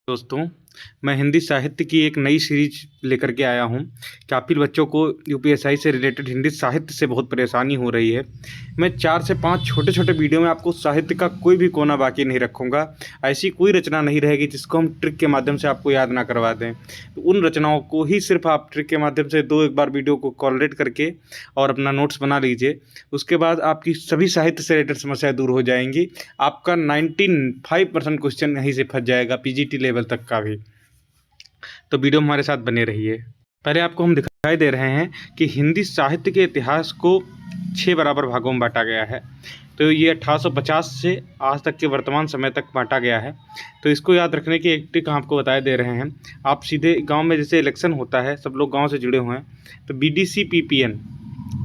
दोस्तों, मैं हिंदी साहित्य की एक नई सीरीज लेकर के आया हूं। काफ़ी बच्चों को यूपीएससी से रिलेटेड हिंदी साहित्य से बहुत परेशानी हो रही है। मैं 4 से 5 छोटे-छोटे वीडियो में आपको साहित्य का कोई भी कोना बाकी नहीं रखूँगा। ऐसी कोई रचना नहीं रहेगी जिसको हम ट्रिक के माध्यम से आपको याद ना करवा दें। तो उन रचनाओं को ही सिर्फ आप ट्रिक के माध्यम से 2-1 बार वीडियो को कोलरेट करके और अपना नोट्स बना लीजिए। उसके बाद आपकी सभी साहित्य से रिलेटेड समस्याएँ दूर हो जाएँगी। आपका 95% क्वेश्चन यहीं से फँस जाएगा, पीजीटी लेवल तक का भी। तो वीडियो में हमारे साथ बने रहिए। पहले आपको हम दिखाई दे रहे हैं कि हिंदी साहित्य के इतिहास को 6 बराबर भागों में बांटा गया है। तो ये 1850 से आज तक के वर्तमान समय तक बांटा गया है। तो इसको याद रखने की एक ट्रिक हम आपको बता दे रहे हैं। आप सीधे गांव में जैसे इलेक्शन होता है, सब लोग गांव से जुड़े हुए हैं, तो बीडीसी पीपीएन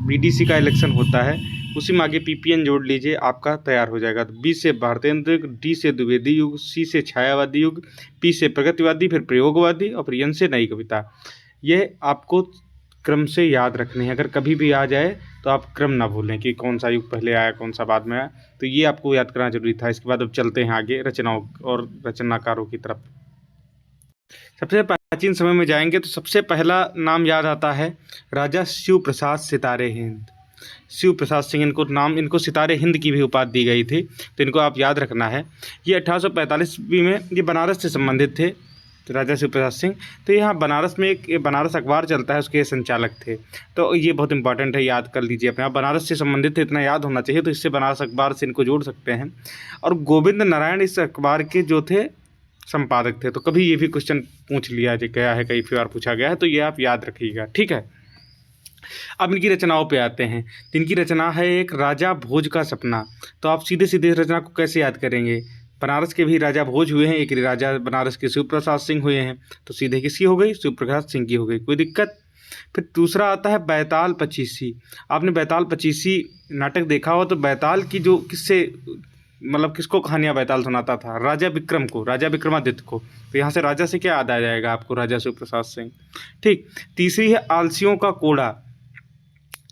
बीडीसी का इलेक्शन होता है, उसी में आगे पीपीएन जोड़ लीजिए, आपका तैयार हो जाएगा। तो बी से भारतेंद्र युग, डी से द्विवेदी युग, सी से छायावादी युग, पी से प्रगतिवादी, फिर प्रयोगवादी और फिर एन से नई कविता। ये आपको क्रम से याद रखने हैं। अगर कभी भी आ जाए तो आप क्रम ना भूलें कि कौन सा युग पहले आया, कौन सा बाद में आया। तो ये आपको याद करना जरूरी था। इसके बाद अब चलते हैं आगे रचनाओं और रचनाकारों की तरफ। सबसे प्राचीन समय में जाएंगे तो सबसे पहला नाम याद आता है राजा शिव प्रसाद सितारे हिंद। शिव प्रसाद सिंह, इनको सितारे हिंद की भी उपाधि दी गई थी, तो इनको आप याद रखना है। ये 1845 ईस्वी में ये बनारस से संबंधित थे, तो राजा शिव प्रसाद सिंह। तो यहाँ बनारस में एक बनारस अखबार चलता है, उसके संचालक थे। तो ये बहुत इंपॉर्टेंट है, याद कर लीजिए अपने आप। बनारस से संबंधित थे, इतना याद होना चाहिए। तो इससे बनारस अखबार से इनको जोड़ सकते हैं। और गोविंद नारायण इस अखबार के जो थे संपादक थे। तो कभी ये भी क्वेश्चन पूछ लिया गया है, कई बार पूछा गया है, तो ये आप याद रखिएगा, ठीक है। अब इनकी रचनाओं पे आते हैं। तो इनकी रचना है एक राजा भोज का सपना। तो आप सीधे सीधे रचना को कैसे याद करेंगे? बनारस के भी राजा भोज हुए हैं, एक राजा बनारस के शिव प्रसाद सिंह हुए हैं, तो सीधे किसकी हो गई? शिव प्रसाद सिंह की हो गई, कोई दिक्कत। फिर दूसरा आता है बैताल पचीसी। आपने बैताल पचीसी नाटक देखा हो, तो बैताल की जो किससे मतलब किसको कहानियाँ बैताल सुनाता था? राजा विक्रम को, राजा विक्रमादित्य को। तो यहाँ से राजा से क्या याद आ जाएगा आपको? राजा शिव प्रसाद सिंह, ठीक। तीसरी है आलसियों का कोड़ा।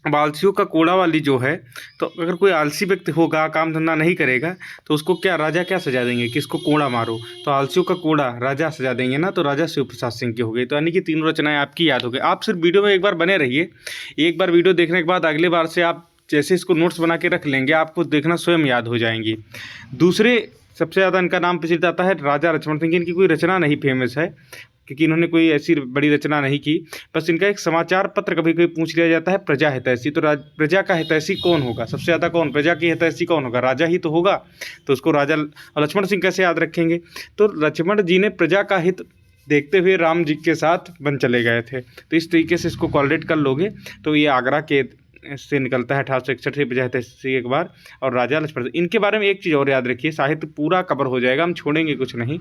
अब आलसियों का कोड़ा वाली जो है, तो अगर कोई आलसी व्यक्ति होगा, काम धंधा नहीं करेगा, तो उसको क्या राजा क्या सजा देंगे कि इसको कोड़ा मारो? तो आलसियों का कोड़ा राजा सजा देंगे ना, तो राजा शिव प्रसाद सिंह की हो गई। तो यानी कि तीनों रचनाएं आपकी याद हो गई। आप सिर्फ वीडियो में एक बार बने रहिए। एक बार वीडियो देखने के बाद अगले बार से आप जैसे इसको नोट्स बना के रख लेंगे, आपको देखना स्वयं याद हो जाएंगी। दूसरे सबसे ज़्यादा इनका नाम प्रचलित आता है राजा लक्ष्मण सिंह। इनकी कोई रचना नहीं फेमस है, क्योंकि इन्होंने कोई ऐसी बड़ी रचना नहीं की। बस इनका एक समाचार पत्र कभी कभी पूछ लिया जाता है, प्रजा हितैषी। तो प्रजा का हितैषी कौन होगा? सबसे ज़्यादा कौन प्रजा की हितैषी कौन होगा? राजा ही तो होगा। तो उसको राजा लक्ष्मण सिंह कैसे याद रखेंगे? तो लक्ष्मण जी ने प्रजा का हित देखते हुए राम जी के साथ वन चले गए थे। तो इस तरीके से इसको कोलरेट कर लोगे तो ये आगरा के से निकलता है 1861 से प्रजा हितैषी एक बार, और राजा लक्ष्मण। इनके बारे में एक चीज़ और याद रखिए, साहित्य पूरा कवर हो जाएगा, हम छोड़ेंगे कुछ नहीं।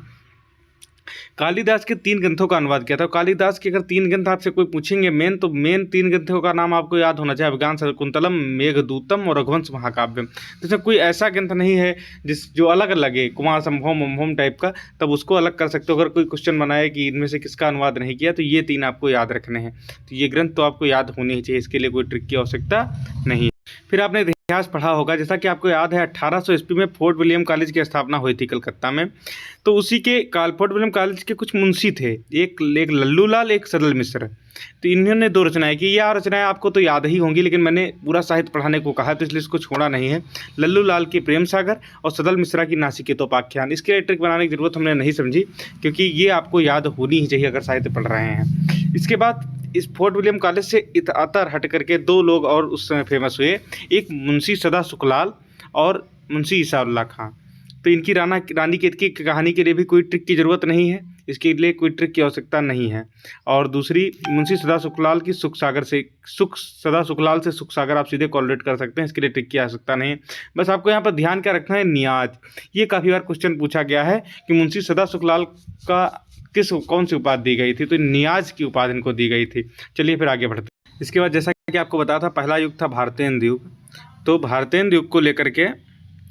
कालिदास के 3 ग्रंथों का अनुवाद किया था। कालिदास के अगर 3 ग्रंथ आपसे कोई पूछेंगे मेन, तो मेन 3 ग्रंथों का नाम आपको याद होना चाहिए, अभिज्ञान शाकुंतलम, मेघदूतम और रघुवंश महाकाव्यम। जैसे कोई ऐसा ग्रंथ नहीं है जो अलग लगे, कुमार संभवम उमभवम टाइप का, तब उसको अलग कर सकते हो। अगर कोई क्वेश्चन बनाए कि इनमें से किसका अनुवाद नहीं किया, तो ये 3 आपको याद रखने हैं। तो ये ग्रंथ तो आपको याद होने ही चाहिए, इसके लिए कोई ट्रिक की आवश्यकता नहीं। फिर आपने इतिहास पढ़ा होगा, जैसा कि आपको याद है 1800 ईस्वी में फोर्ट विलियम कॉलेज की स्थापना हुई थी कलकत्ता में। तो उसी के फोर्ट विलियम कॉलेज के कुछ मुंशी थे, एक लल्लू लाल, एक सदल मिश्र। तो इन्होंने 2 रचनाएं की। यह रचनाएं आपको तो याद ही होंगी, लेकिन मैंने पूरा साहित्य पढ़ाने को कहा, तो इसलिए इसको छोड़ा नहीं है। लल्लू लाल की प्रेम सागर और सदल मिश्रा की नासिकेतोपाख्यान। इसके लिए ट्रिक बनाने की जरूरत हमने नहीं समझी, क्योंकि ये आपको याद होनी ही चाहिए अगर साहित्य पढ़ रहे हैं। इसके बाद इस फोर्ट विलियम कॉलेज से इतर हट करके 2 लोग और उस समय फेमस हुए, एक मुंशी सदा सुखलाल और मुंशी ईसाउल्लाह खां। तो इनकी रानी केत की कहानी के लिए भी कोई ट्रिक की ज़रूरत नहीं है, इसके लिए कोई ट्रिक की आवश्यकता नहीं है। और दूसरी मुंशी सदा सुखलाल की सदा सुखलाल से सुख सागर आप सीधे कोलरेट कर सकते हैं, इसके लिए ट्रिक की आवश्यकता नहीं है। बस आपको यहाँ पर ध्यान क्या रखना है, नियाज। ये काफ़ी बार क्वेश्चन पूछा गया है कि मुंशी सदा सुखलाल का कौन सी उपाधि दी गई थी? तो नियाज की उपाधि इनको दी गई थी। चलिए फिर आगे बढ़ते हैं। इसके बाद जैसा कि आपको बताया था, पहला युग था भारतेंद्र युग। तो भारतेंद्र युग को लेकर के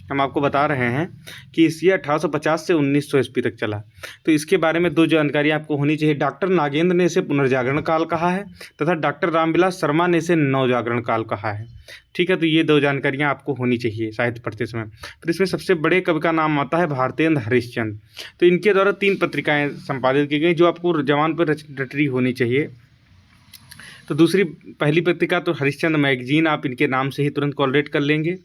हम आपको बता रहे हैं कि ये 1850 से 1900 ईस्वी तक चला। तो इसके बारे में दो जानकारी आपको होनी चाहिए। डॉक्टर नागेंद्र ने इसे पुनर्जागरण काल कहा है तथा डॉक्टर रामविलास शर्मा ने इसे नवजागरण काल कहा है। ठीक है, तो ये दो जानकारियाँ आपको होनी चाहिए साहित्य पढ़ते समय। फिर इसमें सबसे बड़े कवि का नाम आता है भारतेंद्र हरिश्चंद्र। तो इनके द्वारा 3 पत्रिकाएँ संपादित की गई जो आपको जवान पर रटी होनी चाहिए। तो पहली पत्रिका तो हरिश्चंद्र मैगजीन, आप इनके नाम से ही तुरंत कॉलरेट कर लेंगे।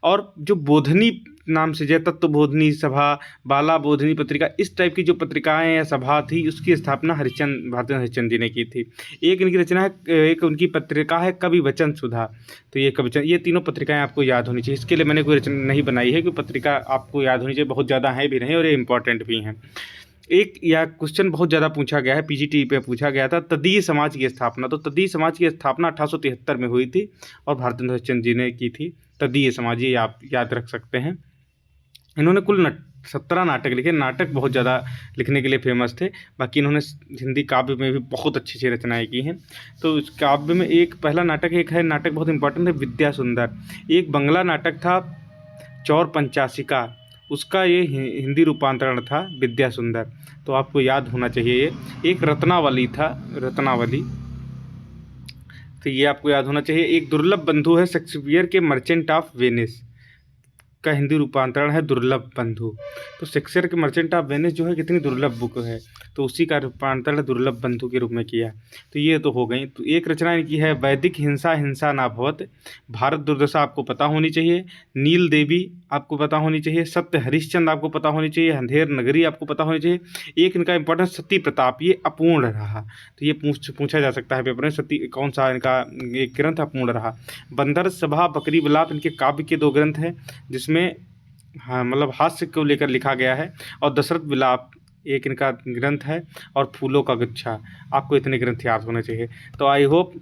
और जो बोधनी नाम से, जय तत्व बोधनी सभा, बाला बोधनी पत्रिका, इस टाइप की जो पत्रिकाएं या सभा थी उसकी स्थापना भारतेंद्र हरिश्चंद्र जी ने की थी। एक इनकी रचना है, एक उनकी पत्रिका है कवि वचन सुधा। तो ये तीनों पत्रिकाएं आपको याद होनी चाहिए। इसके लिए मैंने कोई रचना नहीं बनाई है, क्योंकि पत्रिका आपको याद होनी चाहिए, बहुत ज़्यादा है भी नहीं और ये इंपॉर्टेंट भी हैं। एक या क्वेश्चन बहुत ज़्यादा पूछा गया है, पीजीटी पे पूछा गया था, तदीय समाज की स्थापना। तो तदीय समाज की स्थापना 1873 में हुई थी और भारतेंद्र हरिश्चंद्र जी ने की थी। तदीय समाज, ये आप याद रख सकते हैं। इन्होंने कुल 17 नाटक लिखे। नाटक बहुत ज़्यादा लिखने के लिए फेमस थे। बाकी इन्होंने हिंदी काव्य में भी बहुत अच्छी अच्छी रचनाएं की हैं। तो इस काव्य में एक पहला नाटक नाटक बहुत इंपॉर्टेंट है, विद्या सुंदर। एक बंगला नाटक था चौर पंचाशिका, उसका ये हिंदी रूपांतरण था विद्या सुंदर। तो आपको याद होना चाहिए ये। एक रत्नावली था, रत्नावली, तो ये आपको याद होना चाहिए। एक दुर्लभ बंधु है, शेक्सपियर के मर्चेंट ऑफ वेनिस का हिंदी रूपांतरण है दुर्लभ बंधु। तो शेक्सपियर के मर्चेंट ऑफ वेनिस जो है कितनी दुर्लभ बुक है, तो उसी का रूपांतरण दुर्लभ बंधु के रूप में किया। तो ये तो हो गई। तो एक रचना इनकी है वैदिक हिंसा हिंसा ना भवत, भारत दुर्दशा आपको पता होनी चाहिए, नील देवी आपको पता होनी चाहिए, सत्य हरिश्चंद्र आपको पता होनी चाहिए, अंधेर नगरी आपको पता होनी चाहिए। एक इनका इंपॉर्टेंट सती प्रताप, ये अपूर्ण रहा। तो ये पूछा जा सकता है पेपर में, सती कौन सा इनका एक ग्रंथ अपूर्ण रहा। बंदर सभा बकरी विलाप इनके काव्य के 2 ग्रंथ हैं, जिसमें हाँ मतलब हास्य को लेकर लिखा गया है। और दशरथ विलाप एक इनका ग्रंथ है, और फूलों का गुच्छा। आपको इतने ग्रंथ याद होने चाहिए। तो आई होप,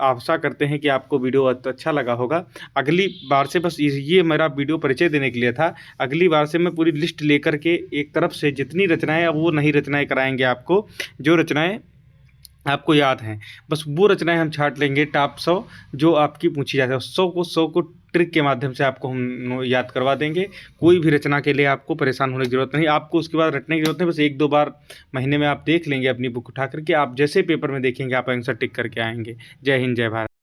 आशा करते हैं कि आपको वीडियो अच्छा लगा होगा। अगली बार से बस ये मेरा वीडियो परिचय देने के लिए था। अगली बार से मैं पूरी लिस्ट लेकर के एक तरफ से जितनी रचनाएं, वो नई रचनाएं कराएंगे आपको, जो रचनाएं आपको याद हैं। बस वो रचनाएं हम छांट लेंगे टॉप 100 जो आपकी पूछी जाती है। 100 को ट्रिक के माध्यम से आपको हम याद करवा देंगे। कोई भी रचना के लिए आपको परेशान होने की ज़रूरत नहीं, आपको उसके बाद रटने की ज़रूरत नहीं। बस 1-2 बार महीने में आप देख लेंगे अपनी बुक उठा करके, आप जैसे पेपर में देखेंगे आप आंसर टिक करके आएंगे। जय हिंद, जय भारत।